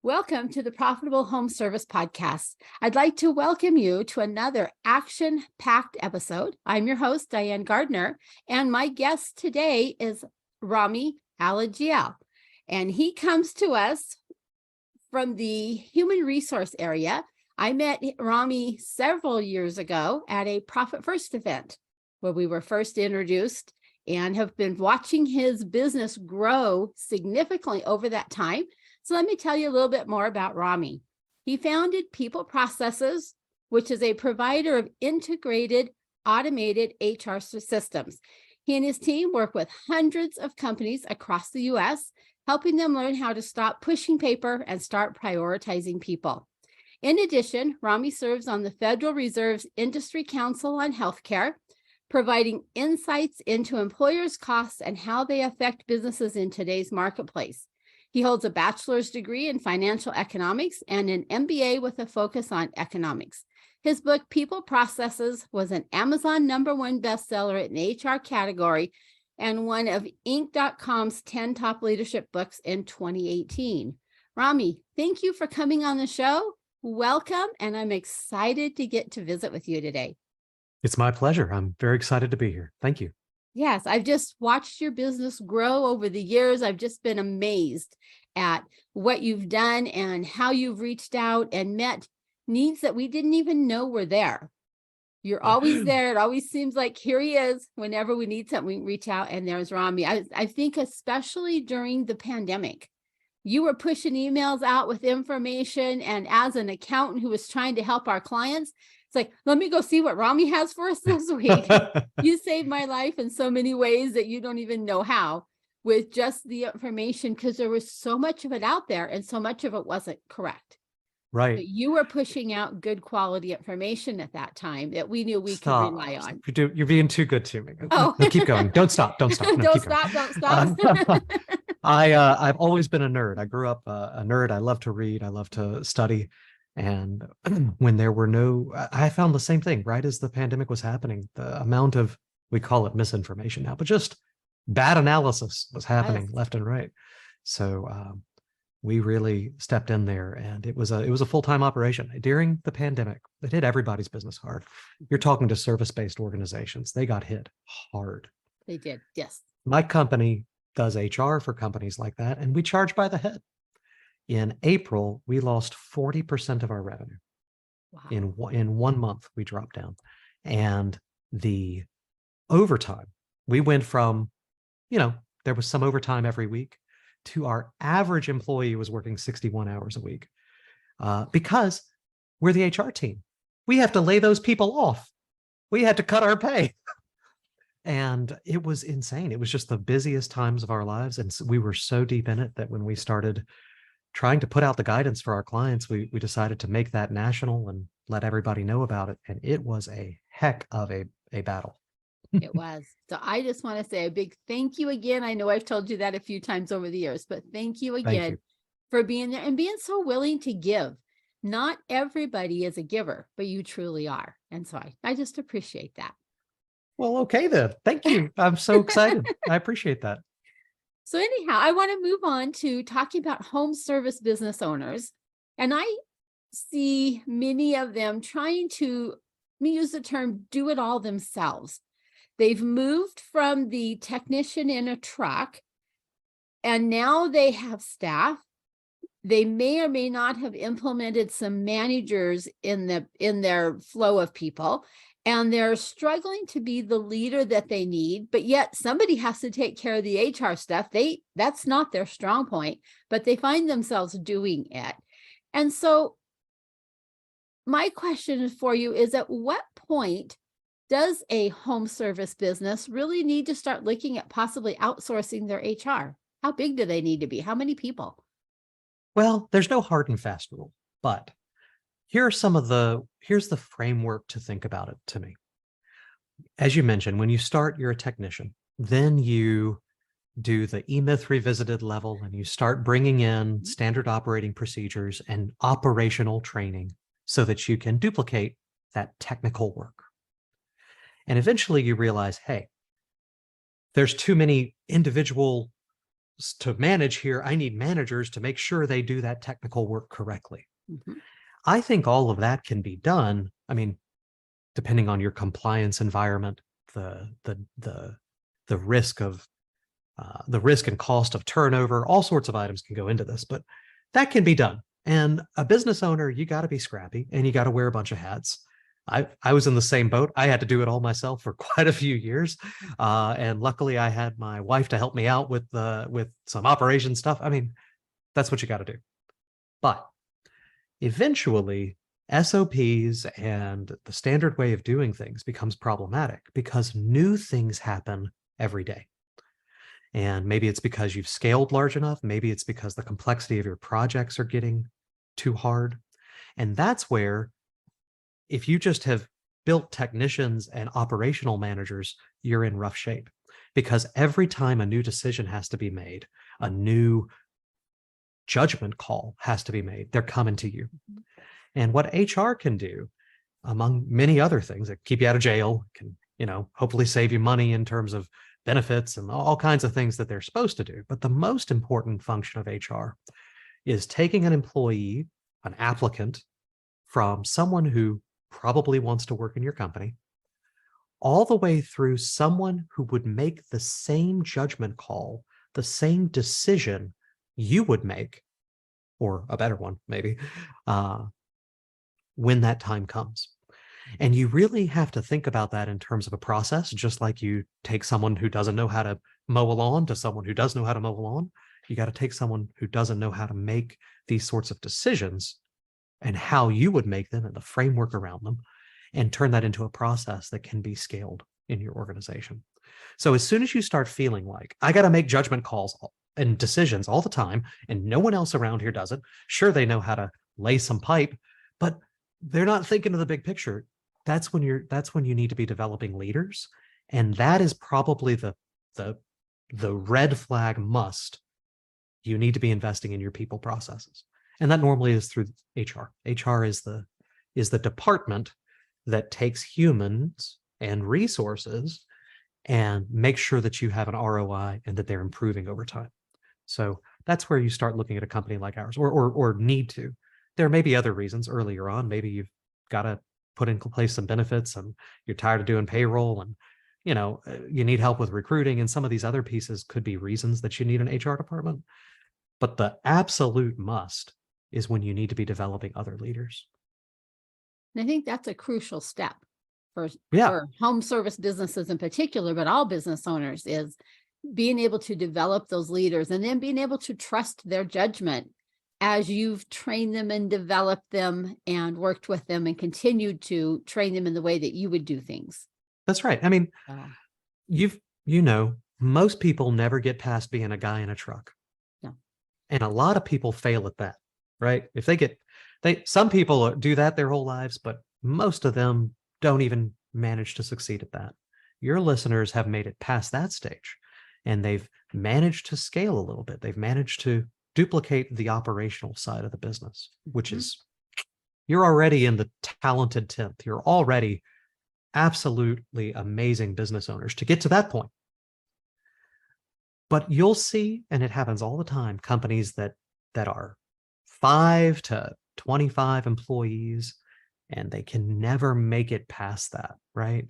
Welcome to the Profitable Home Service Podcast. I'd like to welcome you to another action-packed episode. I'm your host, Diane Gardner, and my guest today is Rhamy Alajeal. And he comes to us from the human resource area. I met Rhamy several years ago at a Profit First event where we were first introduced and have been watching his business grow significantly over that time. So let me tell you a little bit more about Rhamy. He founded People Processes, which is a provider of integrated automated HR systems. He and his team work with hundreds of companies across the US, helping them learn how to stop pushing paper and start prioritizing people. In addition, Rhamy serves on the Federal Reserve's Industry Council on Healthcare, providing insights into employers' costs and how they affect businesses in today's marketplace. He holds a bachelor's degree in financial economics and an MBA with a focus on economics. His book, People Processes, was an Amazon #1 bestseller in the HR category and one of Inc.com's 10 top leadership books in 2018. Rhamy, thank you for coming on the show. Welcome, and I'm excited to get to visit with you today. It's my pleasure. I'm very excited to be here. Thank you. Yes, I've just watched your business grow over the years. I've just been amazed at what you've done and how you've reached out and met needs that we didn't even know were there. You're always there. It always seems like here he is. Whenever we need something, we reach out and there's Rhamy. I think especially during the pandemic, you were pushing emails out with information. And as an accountant who was trying to help our clients, it's like, let me go see what Rhamy has for us this week. You saved my life in so many ways that you don't even know how, with just the information, because there was so much of it out there and so much of it wasn't correct. Right. But you were pushing out good quality information at that time that we knew we could rely on. You're being too good to me. Oh, no, keep going. Don't stop. Don't stop. No, don't stop. I've always been a nerd. I grew up a nerd. I love to read. I love to study. And when there were I found the same thing right as the pandemic was happening. The amount of, we call it misinformation now, but just bad analysis was happening left and right. So we really stepped in there, and it was a full-time operation during the pandemic. It hit everybody's business hard. You're talking to service-based organizations. They got hit hard. They did, yes. My company does HR for companies like that, and we charge by the head. In April, we lost 40% of our revenue. Wow. In 1 month, we dropped down. And the overtime, we went from, there was some overtime every week, to our average employee was working 61 hours a week because we're the HR team. We have to lay those people off. We had to cut our pay. And it was insane. It was just the busiest times of our lives. And we were so deep in it that when we started trying to put out the guidance for our clients, we decided to make that national and let everybody know about it. And it was a heck of a battle. It was. So I just want to say a big thank you again. I know I've told you that a few times over the years, but thank you again for being there and being so willing to give. Not everybody is a giver, but you truly are. And so I just appreciate that. Well, okay then. Thank you. I'm so excited. I appreciate that. So anyhow, I want to move on to talking about home service business owners. And I see many of them trying to, let me use the term, do it all themselves. They've moved from the technician in a truck, and now they have staff. They may or may not have implemented some managers in their flow of people, and they're struggling to be the leader that they need, but yet somebody has to take care of the HR stuff. That's not their strong point, but they find themselves doing it. And so my question for you is, at what point does a home service business really need to start looking at possibly outsourcing their HR? How big do they need to be? How many people? Well, there's no hard and fast rule, but here's the framework to think about it to me. As you mentioned, when you start, you're a technician. Then you do the E-Myth revisited level, and you start bringing in standard operating procedures and operational training so that you can duplicate that technical work. And eventually you realize, hey, there's too many individual to manage here, I need managers to make sure they do that technical work correctly. Mhm. I think all of that can be done. I mean, depending on your compliance environment, the risk of the risk and cost of turnover, all sorts of items can go into this, but that can be done. And a business owner, you got to be scrappy and you got to wear a bunch of hats. I was in the same boat. I had to do it all myself for quite a few years, and luckily I had my wife to help me out with some operation stuff. I mean, that's what you got to do. But eventually, SOPs and the standard way of doing things becomes problematic because new things happen every day. And maybe it's because you've scaled large enough. Maybe it's because the complexity of your projects are getting too hard. And that's where, if you just have built technicians and operational managers, you're in rough shape. Because every time a new decision has to be made, a new judgment call has to be made, they're coming to you. And what HR can do, among many other things that keep you out of jail, can, hopefully save you money in terms of benefits and all kinds of things that they're supposed to do. But the most important function of HR is taking an employee, an applicant, from someone who probably wants to work in your company, all the way through someone who would make the same judgment call, the same decision you would make, or a better one, maybe, when that time comes. And you really have to think about that in terms of a process, just like you take someone who doesn't know how to mow a lawn to someone who does know how to mow a lawn. You got to take someone who doesn't know how to make these sorts of decisions and how you would make them and the framework around them, and turn that into a process that can be scaled in your organization. So as soon as you start feeling like, I got to make judgment calls and decisions all the time, and no one else around here does it. Sure, they know how to lay some pipe, but they're not thinking of the big picture. That's when you need to be developing leaders. And that is probably the red flag must. You need to be investing in your people processes. And that normally is through HR. HR is the department that takes humans and resources and makes sure that you have an ROI and that they're improving over time. So that's where you start looking at a company like ours, or need to. There may be other reasons earlier on. Maybe you've got to put in place some benefits and you're tired of doing payroll, and you need help with recruiting, and some of these other pieces could be reasons that you need an HR department. But the absolute must is when you need to be developing other leaders. And I think that's a crucial step for Yeah, home service businesses in particular, but all business owners, is being able to develop those leaders and then being able to trust their judgment as you've trained them and developed them and worked with them and continued to train them in the way that you would do things. that's right. I mean, Oh, most people never get past being a guy in a truck. no. And a lot of people fail at that, right? If some people do that their whole lives, but most of them don't even manage to succeed at that. Your listeners have made it past that stage, and they've managed to scale a little bit. They've managed to duplicate the operational side of the business, which is, you're already in the talented 10th. You're already absolutely amazing business owners to get to that point. But you'll see, and it happens all the time, companies that are 5 to 25 employees, and they can never make it past that, right?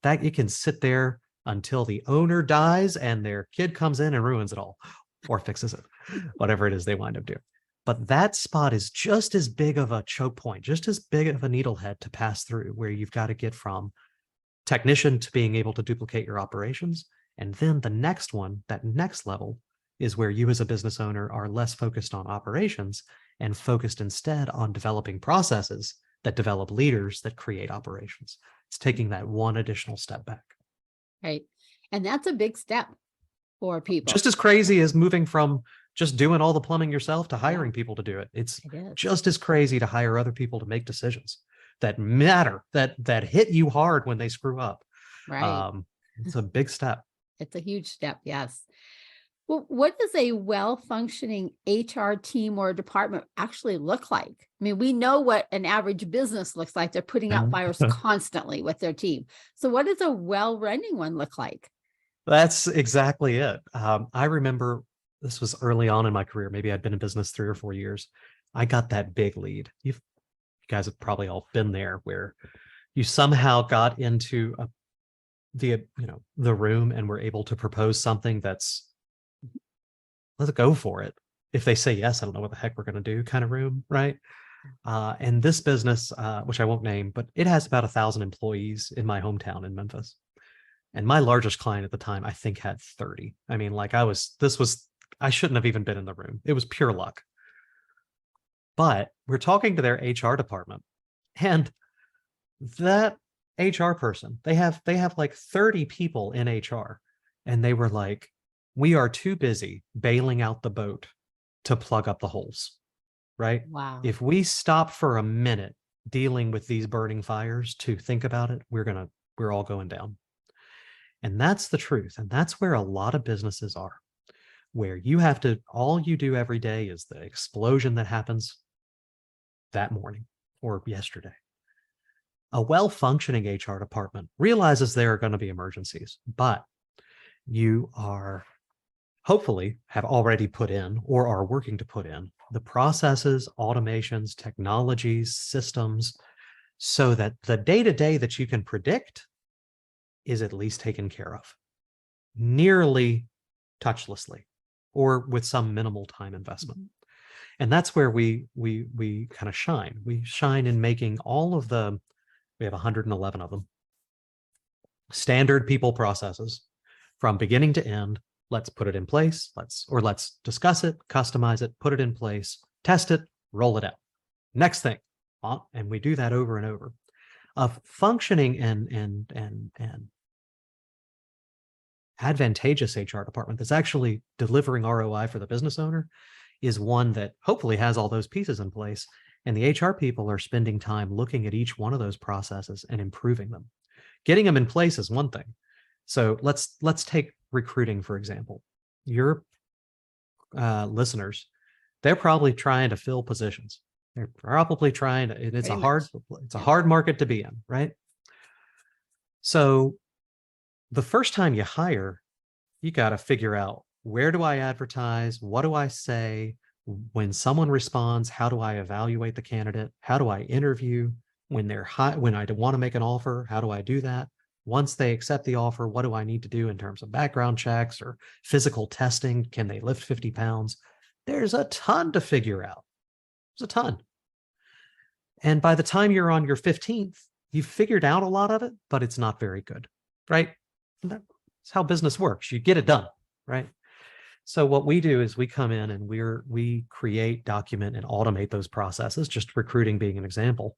It can sit there until the owner dies and their kid comes in and ruins it all, or fixes it, whatever it is they wind up doing. But that spot is just as big of a choke point, just as big of a needlehead to pass through, where you've got to get from technician to being able to duplicate your operations. And then the next one, that next level, is where you as a business owner are less focused on operations and focused instead on developing processes that develop leaders that create operations. It's taking that one additional step back. Right. And that's a big step for people. Just as crazy as moving from just doing all the plumbing yourself to hiring people to do it. It's just as crazy to hire other people to make decisions that matter, that hit you hard when they screw up. Right. It's a big step. It's a huge step. Yes. Well, what does a well-functioning HR team or department actually look like? I mean, we know what an average business looks like. They're putting out fires constantly with their team. So what does a well-running one look like? That's exactly it. I remember this was early on in my career. Maybe I'd been in business 3 or 4 years. I got that big lead. You guys have probably all been there, where you somehow got into the room and were able to propose something that's, let's go for it. If they say yes, I don't know what the heck we're going to do kind of room, right? And this business, which I won't name, but it has about 1,000 employees in my hometown in Memphis. And my largest client at the time, I think, had 30. I mean, like I shouldn't have even been in the room. It was pure luck. But we're talking to their HR department, and that HR person, they have like 30 people in HR, and they were like, we are too busy bailing out the boat to plug up the holes, right? Wow. If we stop for a minute dealing with these burning fires to think about it, we're all going down. And that's the truth. And that's where a lot of businesses are, where all you do every day is the explosion that happens that morning or yesterday. A well-functioning HR department realizes there are going to be emergencies, but you are hopefully have already put in or are working to put in the processes, automations, technologies, systems, so that the day-to-day that you can predict is at least taken care of, nearly touchlessly, or with some minimal time investment. And that's where we kind of shine. We shine in making all of we have 111 of them, standard people processes from beginning to end. Let's put it in place. Let's discuss it, customize it, put it in place, test it, roll it out. Next thing. And we do that over and over. A functioning and advantageous HR department that's actually delivering ROI for the business owner is one that hopefully has all those pieces in place. And the HR people are spending time looking at each one of those processes and improving them. Getting them in place is one thing. So let's take recruiting, for example. Your listeners, they're probably trying to fill positions. They're probably trying to, it's a hard market to be in, right? So the first time you hire, you got to figure out, where do I advertise? What do I say? When someone responds, how do I evaluate the candidate? How do I interview? When I want to make an offer, how do I do that? Once they accept the offer, what do I need to do in terms of background checks or physical testing? Can they lift 50 pounds? There's a ton to figure out. There's a ton. And by the time you're on your 15th, you've figured out a lot of it, but it's not very good, right? And that's how business works. You get it done, right? So what we do is we come in and we create, document, and automate those processes, just recruiting being an example,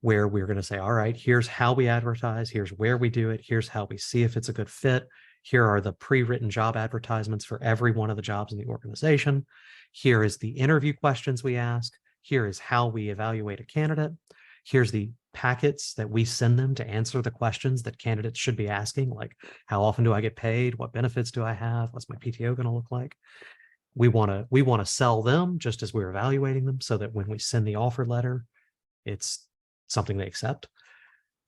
where we're going to say, all right, here's how we advertise, here's where we do it, here's how we see if it's a good fit, here are the pre-written job advertisements for every one of the jobs in the organization, here is the interview questions we ask, here is how we evaluate a candidate, here's the packets that we send them to answer the questions that candidates should be asking, like, how often do I get paid? What benefits do I have? What's my PTO going to look like? We want to sell them just as we're evaluating them, so that when we send the offer letter, it's something they accept.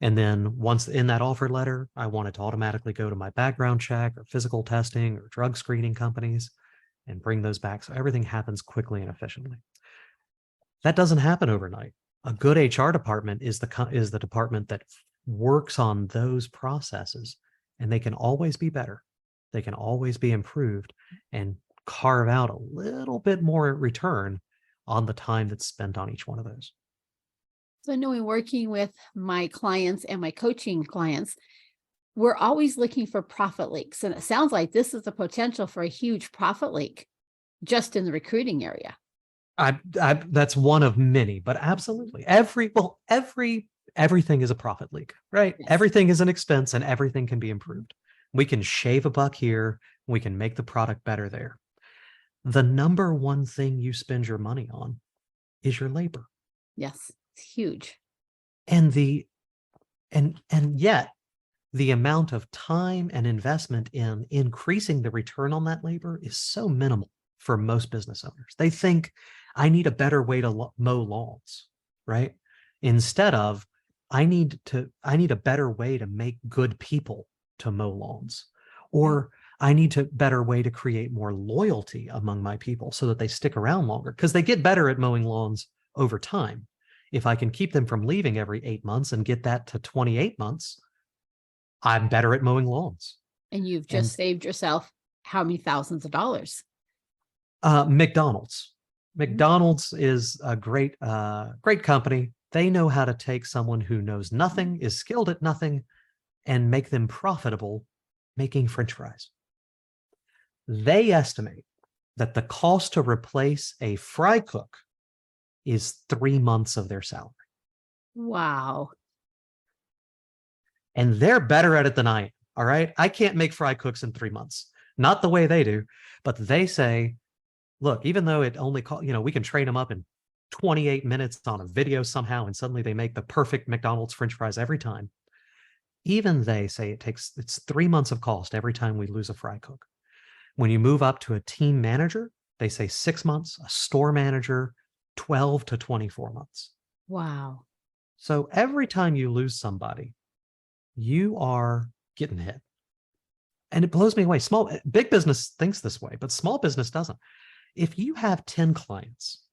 And then once in that offer letter, I want it to automatically go to my background check or physical testing or drug screening companies and bring those back. So everything happens quickly and efficiently. That doesn't happen overnight. A good HR department is the department that works on those processes, and they can always be better. They can always be improved and carve out a little bit more return on the time that's spent on each one of those. So knowing, working with my clients and my coaching clients, we're always looking for profit leaks. And it sounds like this is the potential for a huge profit leak just in the recruiting area. That's one of many, but absolutely everything is a profit leak, right? Yes. Everything is an expense and everything can be improved. We can shave a buck here. We can make the product better there. The number one thing you spend your money on is your labor. Yes, it's huge. And yet the amount of time and investment in increasing the return on that labor is so minimal for most business owners. They think, I need a better way to mow lawns, right? Instead of, I need a better way to make good people to mow lawns, or I need to better way to create more loyalty among my people so that they stick around longer, because they get better at mowing lawns over time. If I can keep them from leaving every 8 months and get that to 28 months, I'm better at mowing lawns. And you've just saved yourself how many thousands of dollars? McDonald's. McDonald's is a great company. They know how to take someone who knows nothing, is skilled at nothing, and make them profitable making French fries. They estimate that the cost to replace a fry cook is 3 months of their salary. Wow. And they're better at it than I am. All right. I can't make fry cooks in 3 months, not the way they do, but they say, look, even though it only we can train them up in 28 minutes on a video somehow, and suddenly they make the perfect McDonald's French fries every time. Even they say it's 3 months of cost every time we lose a fry cook. When you move up to a team manager, they say 6 months, a store manager, 12 to 24 months. Wow. So every time you lose somebody, you are getting hit. And it blows me away. Big business thinks this way, but small business doesn't. If you have 10 clients,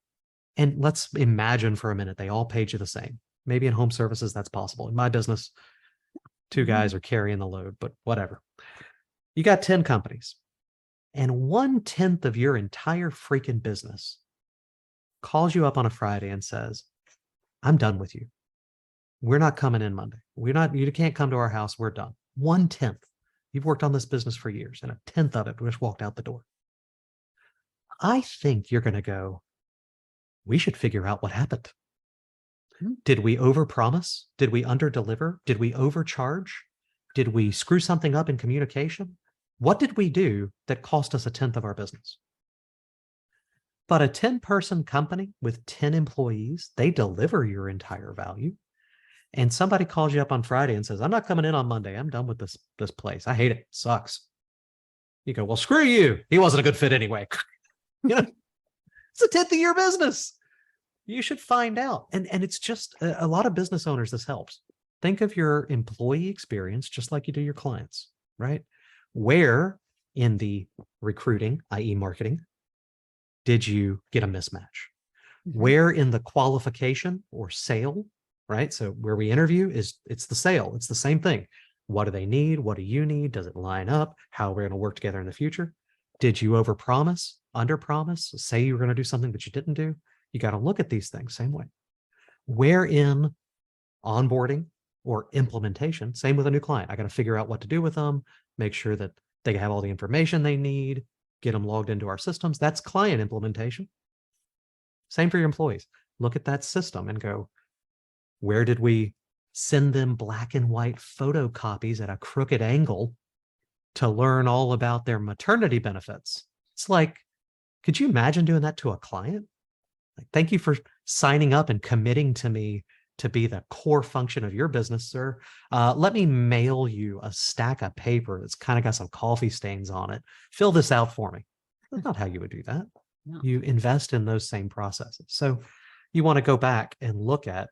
and let's imagine for a minute, they all paid you the same. Maybe in home services, that's possible. In my business, 2 guys are carrying the load, but whatever. You got 10 companies, and 1/10 of your entire freaking business calls you up on a Friday and says, I'm done with you. We're not coming in Monday. You can't come to our house. We're done. 1/10. You've worked on this business for years, and 1/10 of it just walked out the door. I think you're going to go, we should figure out what happened. Did we overpromise? Did we underdeliver? Did we overcharge? Did we screw something up in communication? What did we do that cost us 1/10 of our business? But a 10-person company with 10 employees, they deliver your entire value. And somebody calls you up on Friday and says, I'm not coming in on Monday. I'm done with this place. I hate it. It sucks. You go, well, screw you. He wasn't a good fit anyway. It's 1/10 of your business. You should find out. And it's just a lot of business owners, this helps. Think of your employee experience just like you do your clients, right? Where in the recruiting, i.e. marketing, did you get a mismatch? Where in the qualification or sale, right? So where we interview it's the sale. It's the same thing. What do they need? What do you need? Does it line up? How we're going to work together in the future? Did you overpromise, underpromise, say you were going to do something that you didn't do? You got to look at these things same way. Where in onboarding or implementation, same with a new client. I got to figure out what to do with them, make sure that they have all the information they need, get them logged into our systems. That's client implementation. Same for your employees. Look at that system and go, where did we send them black and white photocopies at a crooked angle to learn all about their maternity benefits? It's like, could you imagine doing that to a client? Like, thank you for signing up and committing to me to be the core function of your business, sir. Let me mail you a stack of paper that's kind of got some coffee stains on it. Fill this out for me. That's not how you would do that. No. You invest in those same processes. So you want to go back and look at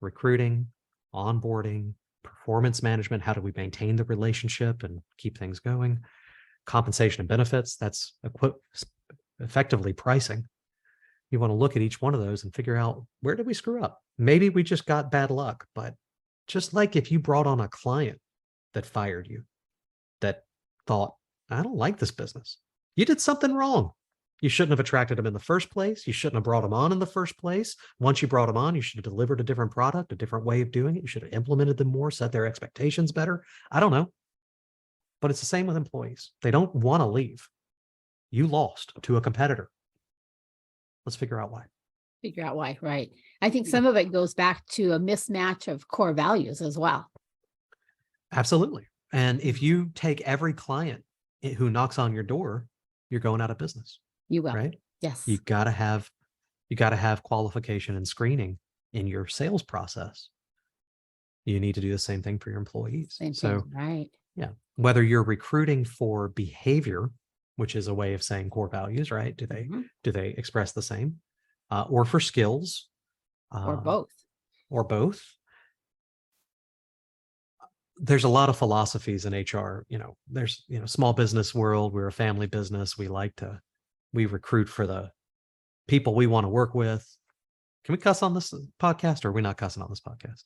recruiting, onboarding, performance management. How do we maintain the relationship and keep things going? Compensation and benefits. That's effectively pricing. You want to look at each one of those and figure out, where did we screw up? Maybe we just got bad luck, but just like if you brought on a client that fired you, that thought, I don't like this business, you did something wrong. You shouldn't have attracted them in the first place. You shouldn't have brought them on in the first place. Once you brought them on, you should have delivered a different product, a different way of doing it. You should have implemented them more, set their expectations better. I don't know. But it's the same with employees. They don't want to leave. You lost to a competitor. Let's figure out why. Figure out why, right. I think some of it goes back to a mismatch of core values as well. Absolutely. And if you take every client who knocks on your door, you're going out of business. You will. Right? Yes. You got to have qualification and screening in your sales process. You need to do the same thing for your employees. Same thing, right. Yeah. Whether you're recruiting for behavior, which is a way of saying core values, right? Do they express the same? Or for skills? Or both. Or both. there's a lot of philosophies in HR. There's, small business world. We're a family business. We recruit for the people we want to work with. Can we cuss on this podcast, or are we not cussing on this podcast?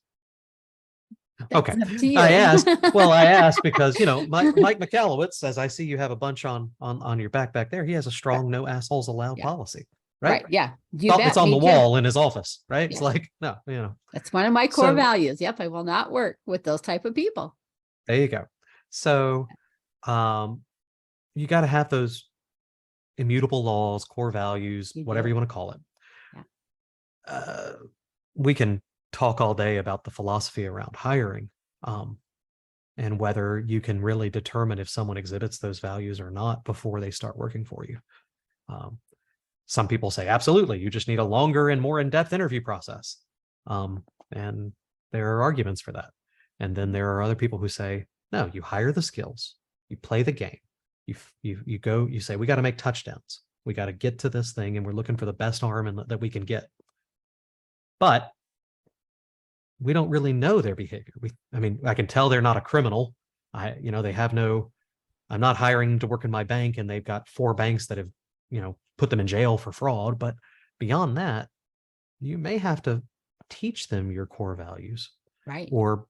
That's Okay. up to you. I asked because, Mike McAllowitz says, I see you have a bunch on your back there. He has a strong no assholes allowed Yeah. policy, right? Yeah. You bet. It's on Me the too. wall in his office, right? Yeah. It's like, no, That's one of my core values. Yep. I will not work with those type of people. There you go. So, you got to have those immutable laws, core values, whatever you want to call it. Yeah. We can talk all day about the philosophy around hiring, and whether you can really determine if someone exhibits those values or not before they start working for you. Some people say, absolutely, you just need a longer and more in-depth interview process. And there are arguments for that. And then there are other people who say, no, you hire the skills, you play the game, you say, we got to make touchdowns. We got to get to this thing, and we're looking for the best arm that we can get. But we don't really know their behavior. I can tell they're not a criminal. They have no, I'm not hiring to work in my bank and they've got 4 banks that have, put them in jail for fraud. But beyond that, you may have to teach them your core values, right? Or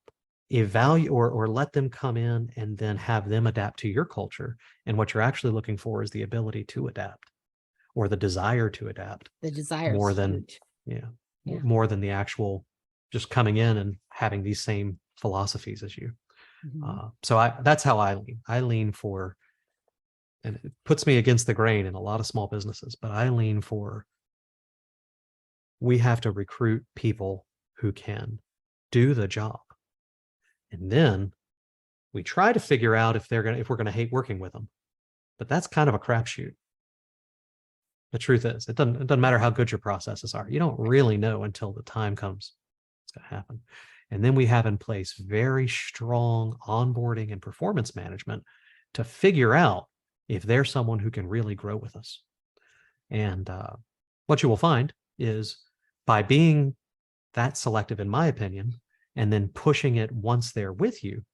evaluate or let them come in and then have them adapt to your culture. And what you're actually looking for is the ability to adapt, or the desire to adapt. The desire more than, more than the actual just coming in and having these same philosophies as you. So that's how I lean for, and it puts me against the grain in a lot of small businesses, but I lean for, we have to recruit people who can do the job. And then we try to figure out if we're going to hate working with them, but that's kind of a crapshoot. The truth is, it doesn't matter how good your processes are. You don't really know until the time comes. It's going to happen. And then we have in place very strong onboarding and performance management to figure out if they're someone who can really grow with us. And what you will find is, by being that selective, in my opinion, and then pushing it once they're with you,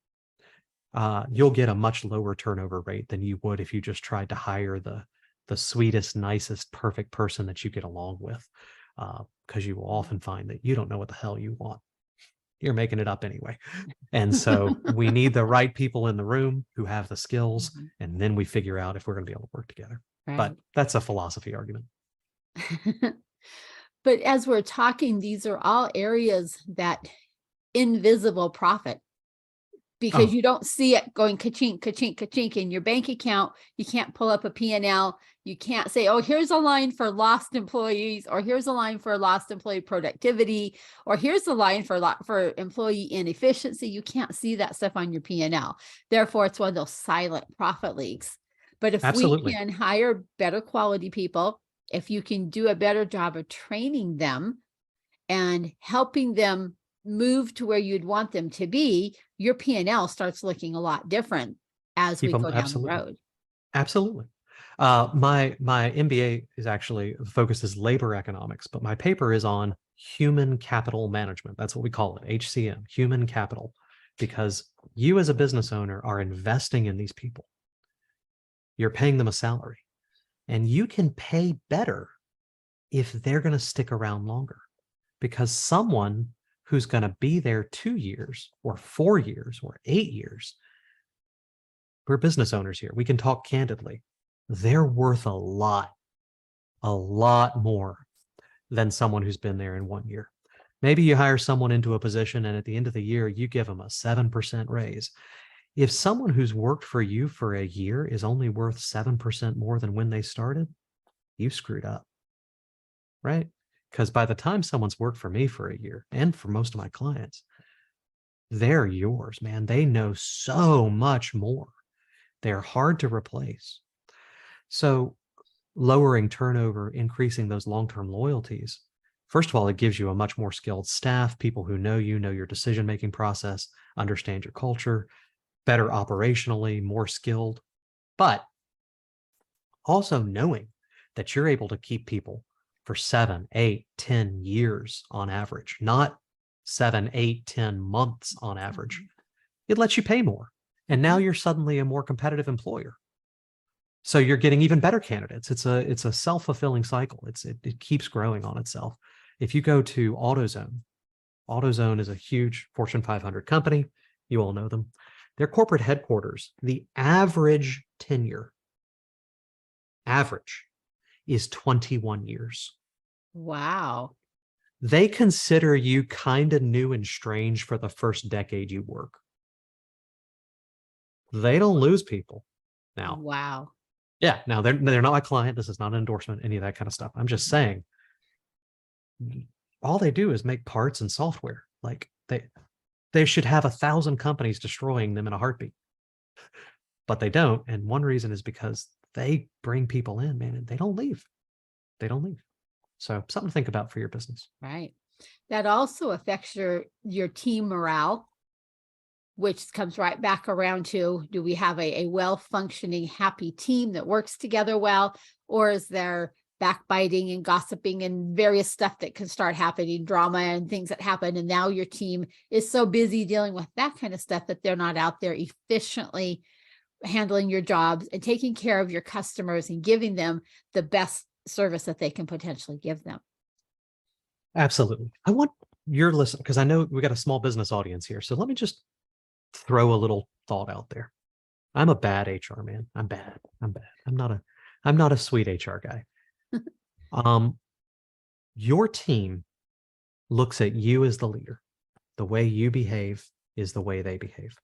you'll get a much lower turnover rate than you would if you just tried to hire the sweetest, nicest, perfect person that you get along with, because you will often find that you don't know what the hell you want. You're making it up anyway. And so we need the right people in the room who have the skills, and then we figure out if we're going to be able to work together. Right. But that's a philosophy argument. But as we're talking, these are all areas that invisible profit, because you don't see it going ka-chink, ka-chink, ka-chink in your bank account. You can't pull up a P&L. You can't say, oh, here's a line for lost employees, or here's a line for lost employee productivity, or here's a line for employee inefficiency. You can't see that stuff on your P&L. Therefore, it's one of those silent profit leaks. But if we can hire better quality people, if you can do a better job of training them and helping them move to where you'd want them to be, your P&L starts looking a lot different as we go down the road. Absolutely. My MBA is actually focused as labor economics, but my paper is on human capital management. That's what we call it, HCM, human capital, because you as a business owner are investing in these people. You're paying them a salary, and you can pay better if they're going to stick around longer, because someone who's going to be there 2 years or 4 years or 8 years, we're business owners here. We can talk candidly. They're worth a lot more than someone who's been there in 1 year. Maybe you hire someone into a position, and at the end of the year, you give them a 7% raise. If someone who's worked for you for a year is only worth 7% more than when they started, you screwed up, right? Because by the time someone's worked for me for a year, and for most of my clients, they're yours, man. They know so much more. They're hard to replace. So lowering turnover, increasing those long-term loyalties, first of all, it gives you a much more skilled staff, people who know you, know your decision-making process, understand your culture, better operationally, more skilled, but also knowing that you're able to keep people for 7, 8, 10 years on average, not 7, 8, 10 months on average. It lets you pay more. And now you're suddenly a more competitive employer. So you're getting even better candidates. It's a self-fulfilling cycle. It keeps growing on itself. If you go to AutoZone is a huge Fortune 500 company. You all know them. Their corporate headquarters, the average tenure, is 21 years. Wow. They consider you kind of new and strange for the first decade you work. They don't lose people now. Wow. Yeah, now they're not my client. This is not an endorsement, any of that kind of stuff. I'm just saying, all they do is make parts and software. Like they should have 1,000 companies destroying them in a heartbeat, but they don't. And one reason is because they bring people in, man, and they don't leave. They don't leave. So something to think about for your business. Right. That also affects your team morale, which comes right back around to, do we have a well-functioning, happy team that works together well, or is there backbiting and gossiping and various stuff that can start happening, drama and things that happen, and now your team is so busy dealing with that kind of stuff that they're not out there efficiently handling your jobs and taking care of your customers and giving them the best service that they can potentially give them. Absolutely. I want your listen, because I know we got a small business audience here. So let me just throw a little thought out there. I'm a bad HR man. I'm bad. I'm not a sweet HR guy. Your team looks at you as the leader. The way you behave is the way they behave.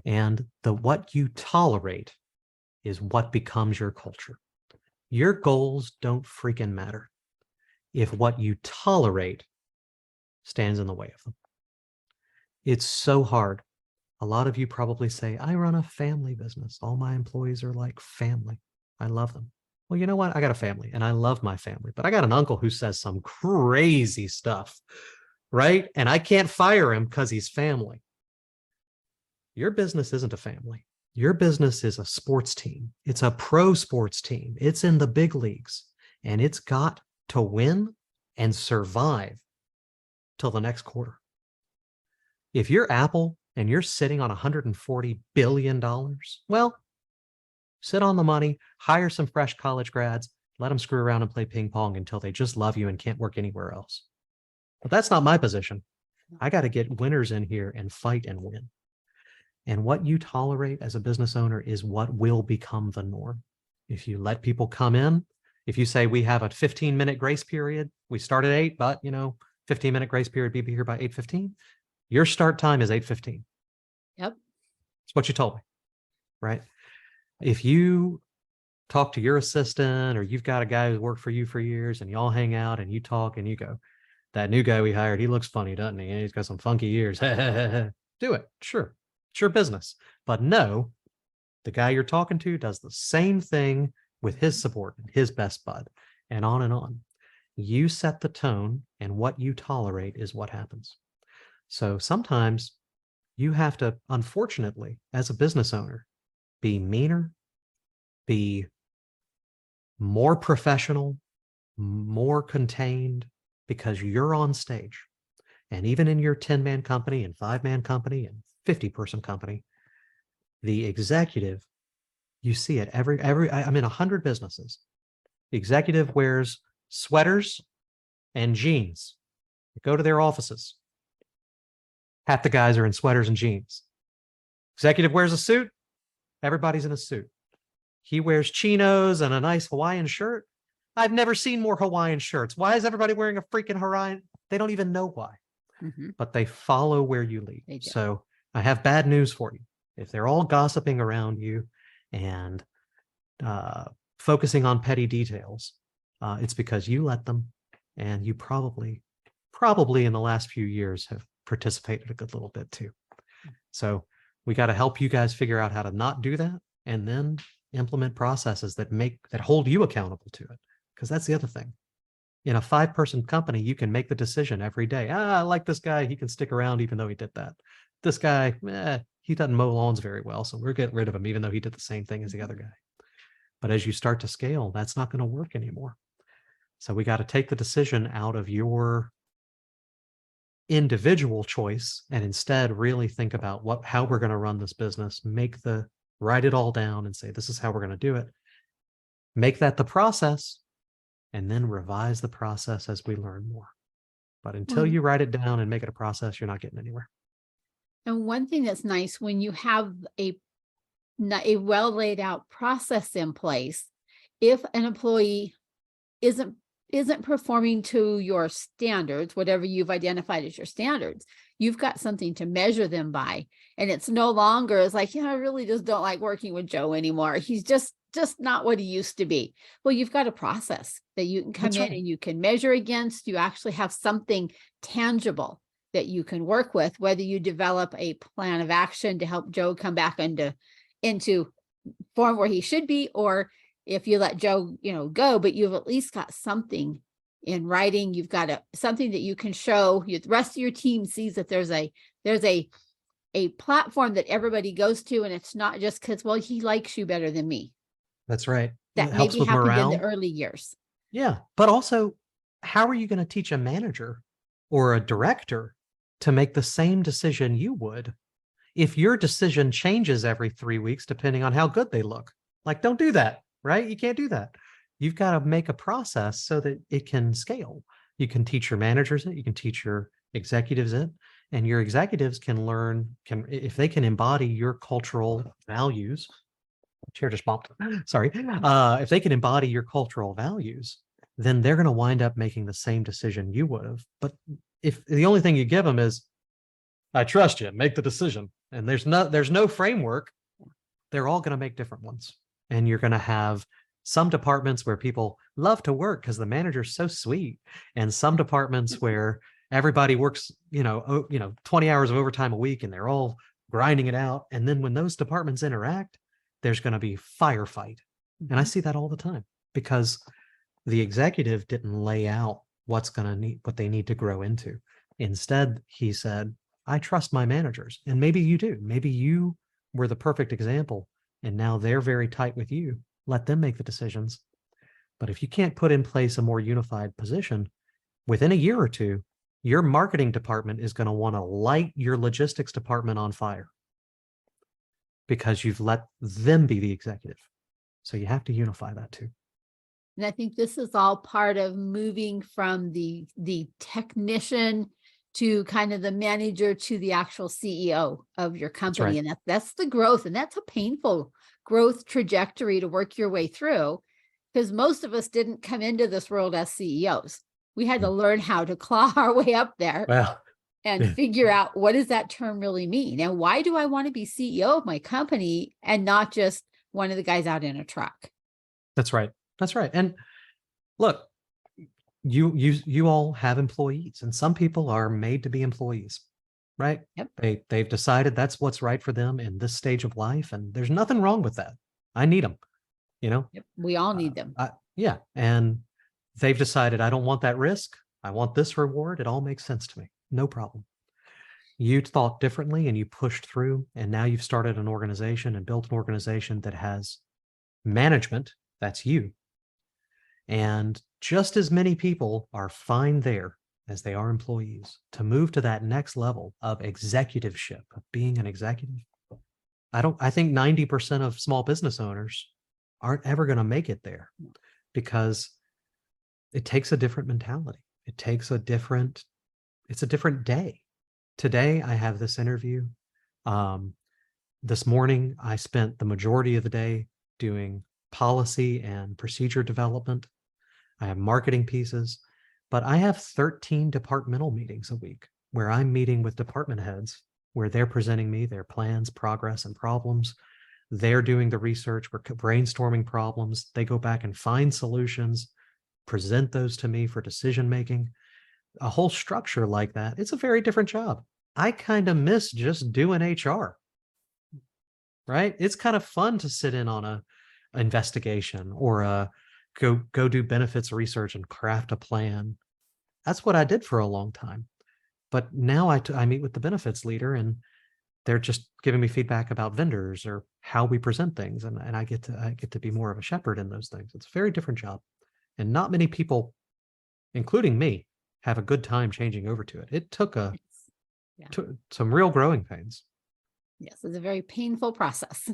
And what you tolerate is what becomes your culture. Your goals don't freaking matter if what you tolerate stands in the way of them. It's so hard. A lot of you probably say, I run a family business. All my employees are like family. I love them. Well, you know what? I got a family and I love my family, but I got an uncle who says some crazy stuff, right? And I can't fire him because he's family. Your business isn't a family. Your business is a sports team. It's a pro sports team. It's in the big leagues, and it's got to win and survive till the next quarter. If you're Apple and you're sitting on $140 billion, well, sit on the money, hire some fresh college grads, let them screw around and play ping pong until they just love you and can't work anywhere else. But that's not my position. I got to get winners in here and fight and win. And what you tolerate as a business owner is what will become the norm. If you let people come in, if you say we have a 15-minute grace period, we start at 8, but 15-minute grace period, be here by 8:15. Your start time is 8:15. Yep. It's what you told me, right? If you talk to your assistant or you've got a guy who's worked for you for years and y'all hang out and you talk and you go, that new guy we hired, he looks funny, doesn't he? He's got some funky ears. Do it. Sure. It's your business. But no, the guy you're talking to does the same thing with his subordinate, his best bud, and on and on. You set the tone, and what you tolerate is what happens. So sometimes you have to, unfortunately, as a business owner, be meaner, be more professional, more contained, because you're on stage. And even in your 10-man company and 5-man company and 50-person company, the executive, you see it I'm in 100 businesses. The executive wears sweaters and jeans. Go to their offices. Half the guys are in sweaters and jeans. Executive wears a suit. Everybody's in a suit. He wears chinos and a nice Hawaiian shirt. I've never seen more Hawaiian shirts. Why is everybody wearing a freaking Hawaiian? They don't even know why. But they follow where you lead. So I have bad news for you. If they're all gossiping around you and focusing on petty details, it's because you let them, and you probably in the last few years have participated a good little bit too. So we got to help you guys figure out how to not do that, and then implement processes that hold you accountable to it. Because that's the other thing. In a 5-person company, you can make the decision every day. I like this guy. He can stick around even though he did that. This guy, he doesn't mow lawns very well, so we're getting rid of him even though he did the same thing as the other guy. But as you start to scale, that's not going to work anymore. So we got to take the decision out of your individual choice and instead really think about how we're going to run this business, write it all down and say, this is how we're going to do it. Make that the process and then revise the process as we learn more. But until you write it down and make it a process, you're not getting anywhere. And one thing that's nice when you have a well laid out process in place, if an employee isn't performing to your standards, whatever you've identified as your standards, you've got something to measure them by. And it's no longer as like, I really just don't like working with Joe anymore. He's just not what he used to be. Well, you've got a process that you can come in and you can measure against. You actually have something tangible that you can work with, whether you develop a plan of action to help Joe come back into form where he should be, or if you let Joe, go, but you've at least got something in writing. You've got something that you can show. The rest of your team sees that there's a platform that everybody goes to, and it's not just because, well, he likes you better than me. That's right. That maybe happened morale in the early years. Yeah, but also, how are you going to teach a manager or a director to make the same decision you would if your decision changes every 3 weeks depending on how good they look? Like, don't do that. Right? You can't do that. You've got to make a process so that it can scale. You can teach your managers it, you can teach your executives it, and your executives can learn, if they can embody your cultural values. Chair just bumped. Sorry. If they can embody your cultural values, then they're going to wind up making the same decision you would have. But if the only thing you give them is, I trust you, make the decision, and there's no framework, they're all going to make different ones. And you're going to have some departments where people love to work because the manager's so sweet, and some departments where everybody works, 20 hours of overtime a week and they're all grinding it out. And then when those departments interact, there's going to be firefight. And I see that all the time because the executive didn't lay out what they need to grow into. Instead, he said, I trust my managers. And maybe you do. Maybe you were the perfect example. And now they're very tight with you. Let them make the decisions. But if you can't put in place a more unified position, within a year or two, your marketing department is going to want to light your logistics department on fire because you've let them be the executive. So you have to unify that too. And I think this is all part of moving from the technician to kind of the manager to the actual CEO of your company. Right. And that's the growth. And that's a painful growth trajectory to work your way through, because most of us didn't come into this world as CEOs. We had to learn how to claw our way up there and figure out, what does that term really mean? And why do I want to be CEO of my company and not just one of the guys out in a truck? That's right. That's right. And look, you all have employees, and some people are made to be employees, right? Yep. They've decided that's what's right for them in this stage of life, and there's nothing wrong with that. I need them, Yep. We all need them. Yeah. And they've decided, I don't want that risk. I want this reward. It all makes sense to me. No problem. You thought differently and you pushed through, and now you've started an organization and built an organization that has management. That's you. And just as many people are fine there as they are employees. To move to that next level of executiveship, of being an executive, I think 90% of small business owners aren't ever going to make it there, because it takes a different mentality. It's a different day. Today, I have this interview. This morning, I spent the majority of the day doing policy and procedure development. I have marketing pieces, but I have 13 departmental meetings a week where I'm meeting with department heads, where they're presenting me their plans, progress, and problems. They're doing the research. We're brainstorming problems. They go back and find solutions, present those to me for decision-making. A whole structure like that. It's a very different job. I kind of miss just doing HR, right? It's kind of fun to sit in on a investigation or go do benefits research and craft a plan. That's what I did for a long time. But now I meet with the benefits leader, and they're just giving me feedback about vendors or how we present things. And I get to be more of a shepherd in those things. It's a very different job. And not many people, including me, have a good time changing over to it. It took a some real growing pains. Yes, it's a very painful process.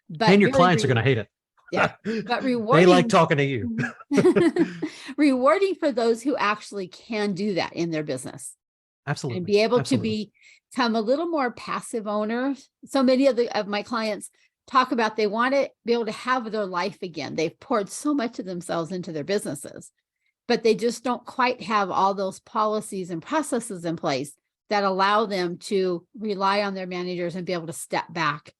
But And your clients are going to hate it. Yeah, but They rewarding. like talking to you. Rewarding for those who actually can do that in their business. Absolutely. And be able Absolutely. to become a little more passive owners. So many of my clients talk about they want to be able to have their life again. They've poured so much of themselves into their businesses, but they just don't quite have all those policies and processes in place that allow them to rely on their managers and be able to step back.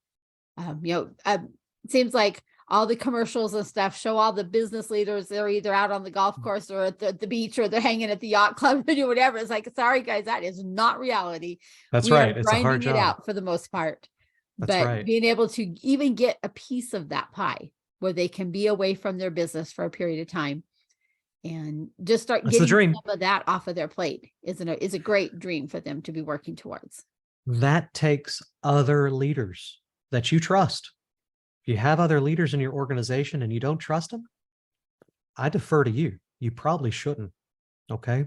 It seems like all the commercials and stuff show all the business leaders, they're either out on the golf course or at the beach, or they're hanging at the yacht club or whatever. It's like, sorry guys, that is not reality. That's We right. are It's a hard grinding it job. out for the most part. That's But right. being able to even get a piece of that pie where they can be away from their business for a period of time and just start That's the getting dream. some of that off of their plate is a great dream for them to be working towards. That takes other leaders that you trust. If you have other leaders in your organization and you don't trust them, I defer to you. You probably shouldn't. Okay.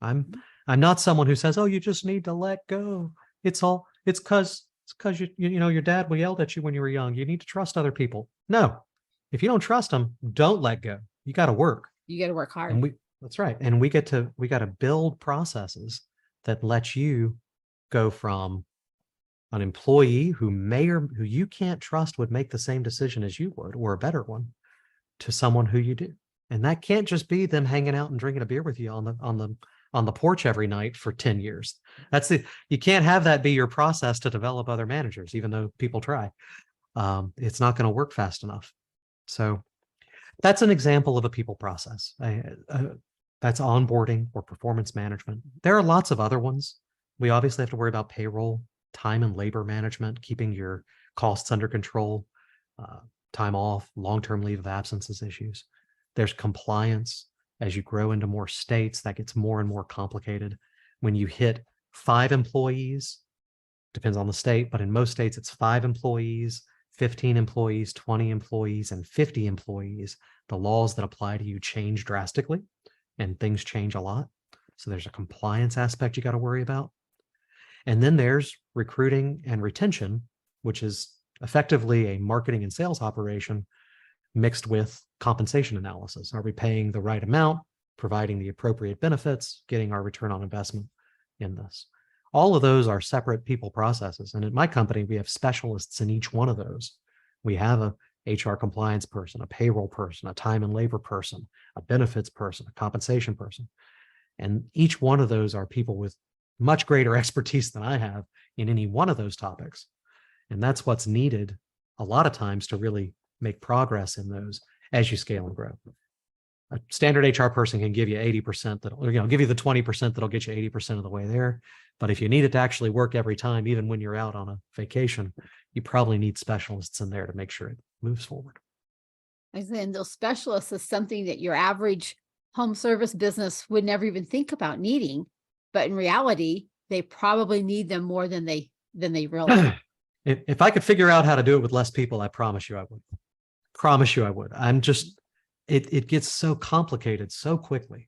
I'm not someone who says, oh, you just need to let go. It's because your dad yelled at you when you were young. You need to trust other people. No, if you don't trust them, don't let go. You got to work. You got to work hard. And that's right. And we got to build processes that let you go from an employee who you can't trust would make the same decision as you would, or a better one, to someone who you do. And that can't just be them hanging out and drinking a beer with you on the porch every night for 10 years. You can't have that be your process to develop other managers, even though people try. It's not going to work fast enough. So that's an example of a people process. That's onboarding or performance management. There are lots of other ones. We obviously have to worry about payroll, time and labor management, keeping your costs under control, time off, long-term leave of absences issues. There's compliance. As you grow into more states, that gets more and more complicated. When you hit 5 employees, depends on the state, but in most states it's 5 employees, 15 employees, 20 employees, and 50 employees. The laws that apply to you change drastically, and things change a lot. So there's a compliance aspect you got to worry about. And then there's recruiting and retention, which is effectively a marketing and sales operation mixed with compensation analysis. Are we paying the right amount, providing the appropriate benefits, getting our return on investment in this? All of those are separate people processes. And at my company, we have specialists in each one of those. We have a HR compliance person, a payroll person, a time and labor person, a benefits person, a compensation person. And each one of those are people with much greater expertise than I have in any one of those topics. And that's what's needed a lot of times to really make progress in those as you scale and grow. A standard HR person can give you 80% that'll, give you the 20% that'll get you 80% of the way there. But if you need it to actually work every time, even when you're out on a vacation, you probably need specialists in there to make sure it moves forward. And those specialists is something that your average home service business would never even think about needing. But in reality, they probably need them more than they realize. If I could figure out how to do it with less people, I promise you I would. Promise you I would. I'm just, it gets so complicated so quickly.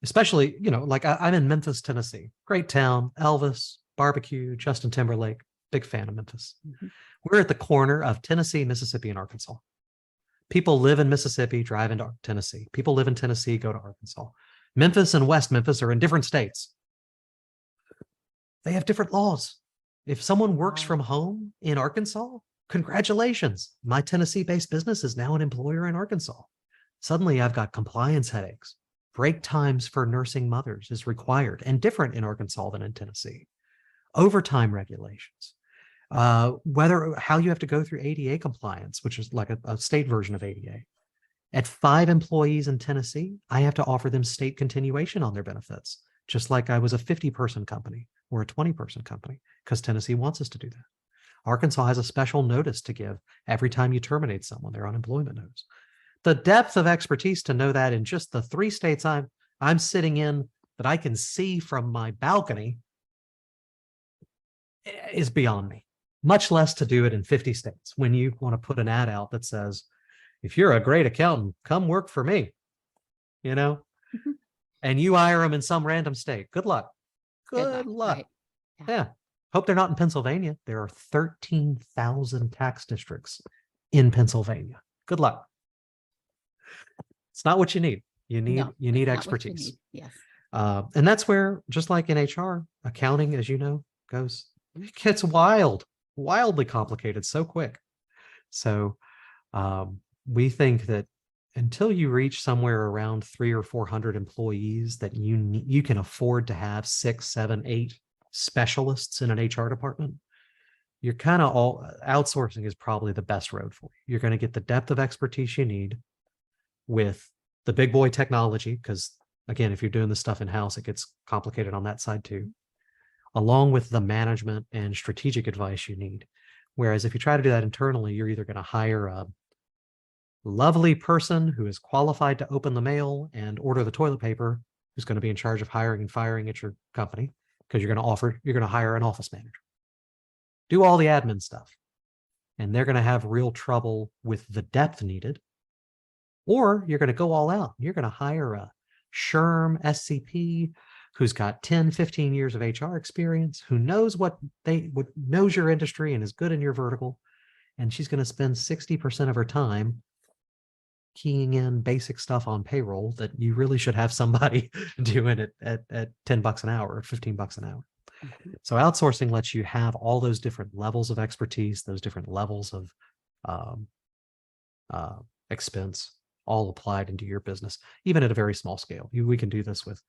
Especially, like I'm in Memphis, Tennessee, great town, Elvis, barbecue, Justin Timberlake, big fan of Memphis. Mm-hmm. We're at the corner of Tennessee, Mississippi, and Arkansas. People live in Mississippi, drive into Tennessee. People live in Tennessee, go to Arkansas. Memphis and West Memphis are in different states. They have different laws. If someone works from home in Arkansas, congratulations. My Tennessee-based business is now an employer in Arkansas. Suddenly I've got compliance headaches. Break times for nursing mothers is required and different in Arkansas than in Tennessee. Overtime regulations. How you have to go through ADA compliance, which is like a state version of ADA. At 5 employees in Tennessee, I have to offer them state continuation on their benefits, just like I was a 50-person company or a 20-person company, because Tennessee wants us to do that. Arkansas has a special notice to give every time you terminate someone, their unemployment notice. The depth of expertise to know that in just the 3 states I'm sitting in that I can see from my balcony is beyond me. Much less to do it in 50 states when you want to put an ad out that says, if you're a great accountant, come work for me, and you hire them in some random state. Good luck. Good luck. Right. Yeah. Hope they're not in Pennsylvania. There are 13,000 tax districts in Pennsylvania. Good luck. It's not what you need. You need No, it's not what you expertise. need. Yes. And that's where, just like in HR, accounting, as you know, goes, it gets wildly complicated so quick. So we think that until you reach somewhere around 300 or 400 employees, that you can afford to have 6, 7, 8 specialists in an HR department, you're kind of all outsourcing is probably the best road for you. You're going to get the depth of expertise you need with the big boy technology, because again, if you're doing this stuff in-house, it gets complicated on that side too, along with the management and strategic advice you need. Whereas if you try to do that internally, you're either going to hire a lovely person who is qualified to open the mail and order the toilet paper, who's going to be in charge of hiring and firing at your company, because you're going to hire an office manager, do all the admin stuff, and they're going to have real trouble with the depth needed. Or you're going to go all out. You're going to hire a SHRM SCP who's got 10, 15 years of HR experience, who knows knows your industry and is good in your vertical. And she's going to spend 60% of her time keying in basic stuff on payroll that you really should have somebody doing it at $10 an hour or $15 an hour. So outsourcing lets you have all those different levels of expertise, those different levels of expense, all applied into your business, even at a very small scale. We can do this with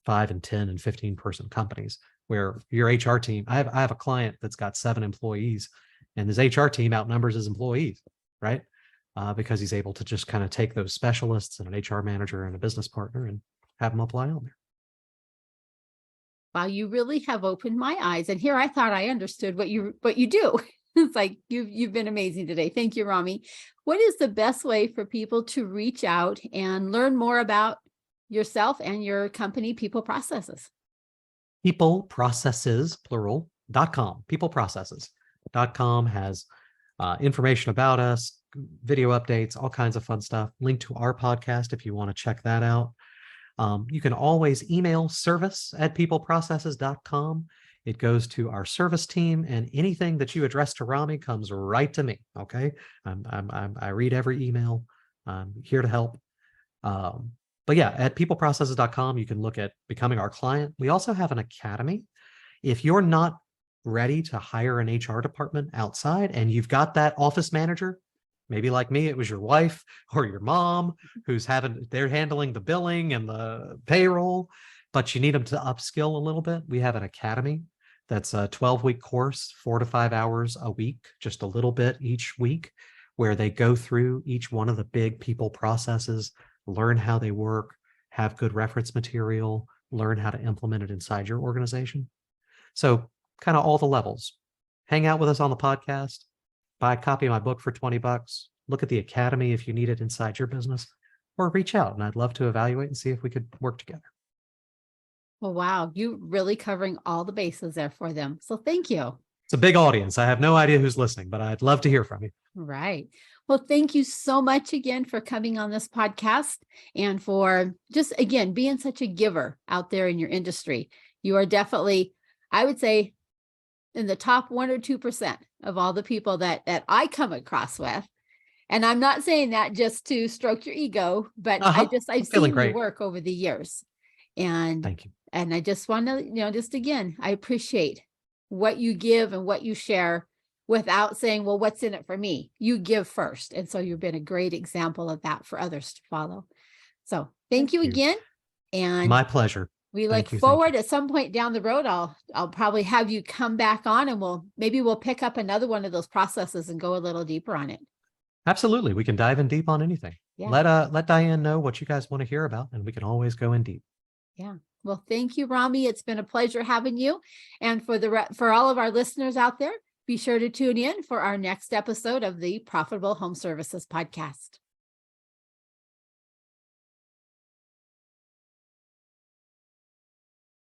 5 and 10 and 15 person companies, where your HR team, I have a client that's got 7 employees, and his HR team outnumbers his employees, right? Because he's able to just kind of take those specialists and an HR manager and a business partner and have them apply on there. Wow, you really have opened my eyes. And here I thought I understood what you do. It's like you've been amazing today. Thank you, Rhamy. What is the best way for people to reach out and learn more about yourself and your company, People Processes? Peopleprocesses, plural.com. Peopleprocesses.com has information about us, video updates, all kinds of fun stuff. Link to our podcast if you want to check that out. You can always email service@peopleprocesses.com. It goes to our service team, and anything that you address to Rhamy comes right to me. Okay. I read every email. I'm here to help. But yeah, at peopleprocesses.com, you can look at becoming our client. We also have an academy. If you're not ready to hire an HR department outside and you've got that office manager, maybe like me, it was your wife or your mom they're handling the billing and the payroll, but you need them to upskill a little bit. We have an academy that's a 12-week course, 4 to 5 hours a week, just a little bit each week, where they go through each one of the big people processes, learn how they work, have good reference material, learn how to implement it inside your organization. So kind of all the levels. Hang out with us on the podcast, buy a copy of my book for $20, look at the academy if you need it inside your business, or reach out and I'd love to evaluate and see if we could work together. Well, wow, you really covering all the bases there for them. So thank you. It's a big audience. I have no idea who's listening, but I'd love to hear from you. Right. Well, thank you so much again for coming on this podcast and for just, again, being such a giver out there in your industry. You are definitely, I would say, in the top 1 or 2% of all the people that I come across with. And I'm not saying that just to stroke your ego, but I've seen your work over the years. And thank you. And I just want to, just again, I appreciate what you give and what you share without saying, well, what's in it for me? You give first. And so you've been a great example of that for others to follow. So thank you again. And my pleasure. We look forward at some point down the road. I'll probably have you come back on and we'll pick up another one of those processes and go a little deeper on it. Absolutely. We can dive in deep on anything. Yeah. Let Diane know what you guys want to hear about, and we can always go in deep. Yeah. Well, thank you, Rhamy. It's been a pleasure having you. And for all of our listeners out there, be sure to tune in for our next episode of the Profitable Home Services Podcast.